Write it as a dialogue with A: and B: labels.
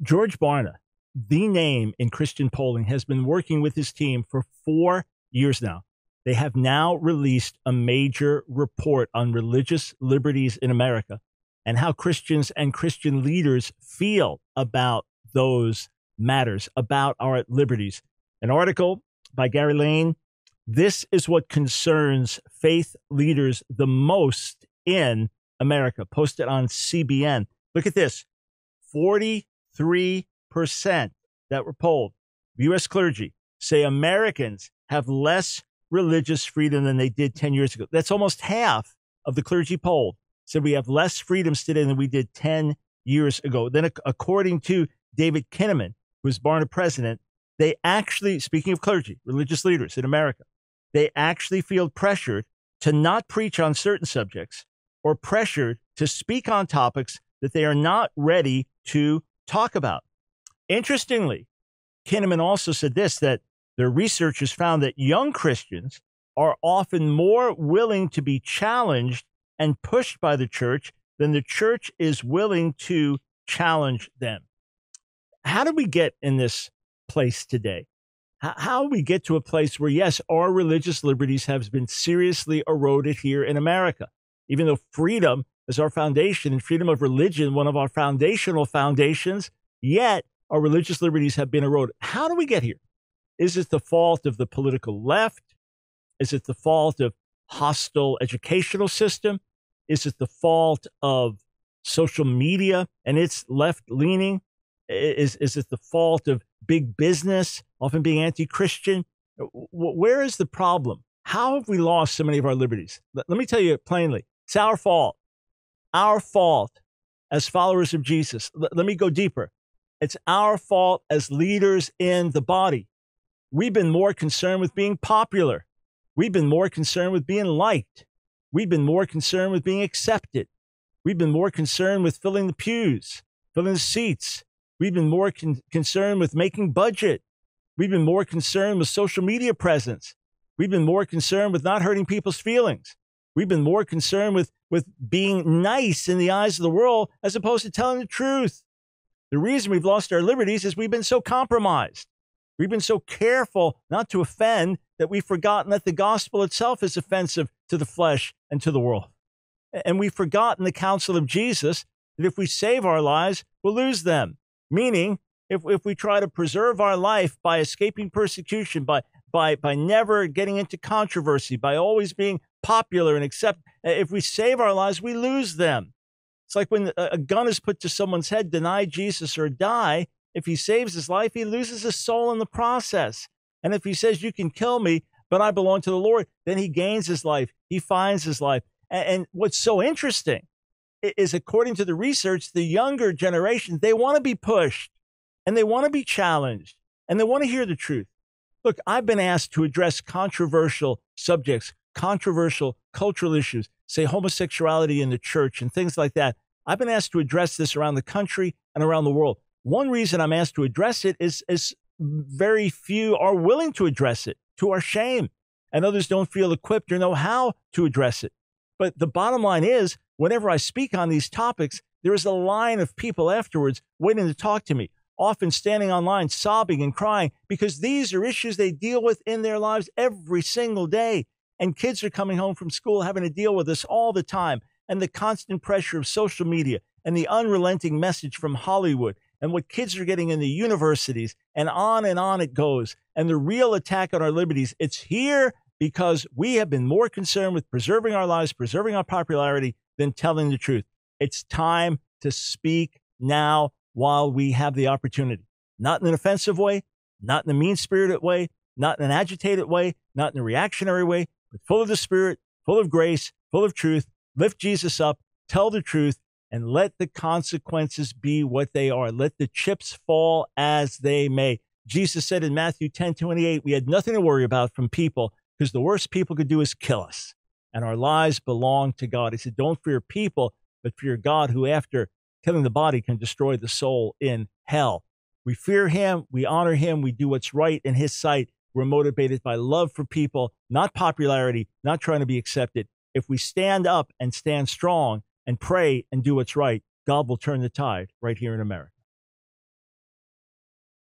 A: George BARNA, the name in Christian polling, has been working with his team for 4 years now. They have now released a major report on religious liberties in America and how Christians and Christian leaders feel about those matters, about our liberties. An article by Gary Lane. This is what concerns faith leaders the most in America, posted on CBN. Look at this. 43% that were polled, U.S. clergy, say Americans have less religious freedom than they did 10 years ago. That's almost half of the clergy polled said we have less freedoms today than we did 10 years ago. Then, according to David Kinnaman, who is BARNA president, they actually, speaking of clergy, religious leaders in America, they actually feel pressured to not preach on certain subjects or pressured to speak on topics that they are not ready to talk about. Interestingly, Kinnaman also said this, that their researchers found that young Christians are often more willing to be challenged and pushed by the church than the church is willing to challenge them. How did we get in this place today? How do we get to a place where, yes, our religious liberties have been seriously eroded here in America? Even though freedom is our foundation and freedom of religion, one of our foundational foundations, yet our religious liberties have been eroded. How do we get here? Is it the fault of the political left? Is it the fault of hostile educational system? Is it the fault of social media and its left leaning? Is it the fault of big business, often being anti-Christian? Where is the problem? How have we lost so many of our liberties? Let me tell you plainly, it's our fault. Our fault as followers of Jesus. Let me go deeper. It's our fault as leaders in the body. We've been more concerned with being popular. We've been more concerned with being liked. We've been more concerned with being accepted. We've been more concerned with filling the pews, filling the seats. We've been more concerned with making budget. We've been more concerned with social media presence. We've been more concerned with not hurting people's feelings. We've been more concerned with being nice in the eyes of the world as opposed to telling the truth. The reason we've lost our liberties is we've been so compromised. We've been so careful not to offend that we've forgotten that the gospel itself is offensive to the flesh and to the world. And we've forgotten the counsel of Jesus that if we save our lives, we'll lose them. Meaning, if we try to preserve our life by escaping persecution, by never getting into controversy, by always being popular and if we save our lives, we lose them. It's like when a gun is put to someone's head, deny Jesus or die. If he saves his life, he loses his soul in the process. And if he says, you can kill me, but I belong to the Lord, then he gains his life. He finds his life. And what's so interesting is, according to the research, the younger generation, they want to be pushed and they want to be challenged and they want to hear the truth. Look, I've been asked to address controversial subjects, controversial cultural issues, say homosexuality in the church and things like that. I've been asked to address this around the country and around the world. One reason I'm asked to address it is very few are willing to address it, to our shame, and others don't feel equipped or know how to address it. But the bottom line is, whenever I speak on these topics, there is a line of people afterwards waiting to talk to me, often standing online, sobbing and crying, because these are issues they deal with in their lives every single day. And kids are coming home from school having to deal with this all the time, and the constant pressure of social media and the unrelenting message from Hollywood and what kids are getting in the universities, and on it goes. And the real attack on our liberties, it's here because we have been more concerned with preserving our lives, preserving our popularity, than telling the truth. It's time to speak now while we have the opportunity. Not in an offensive way, not in a mean-spirited way, not in an agitated way, not in a reactionary way, but full of the Spirit, full of grace, full of truth. Lift Jesus up, tell the truth, and let the consequences be what they are. Let the chips fall as they may. Jesus said in Matthew 10:28, we had nothing to worry about from people because the worst people could do is kill us. And our lives belong to God. He said, don't fear people, but fear God, who after killing the body can destroy the soul in hell. We fear him. We honor him. We do what's right in his sight. We're motivated by love for people, not popularity, not trying to be accepted. If we stand up and stand strong and pray and do what's right, God will turn the tide right here in America.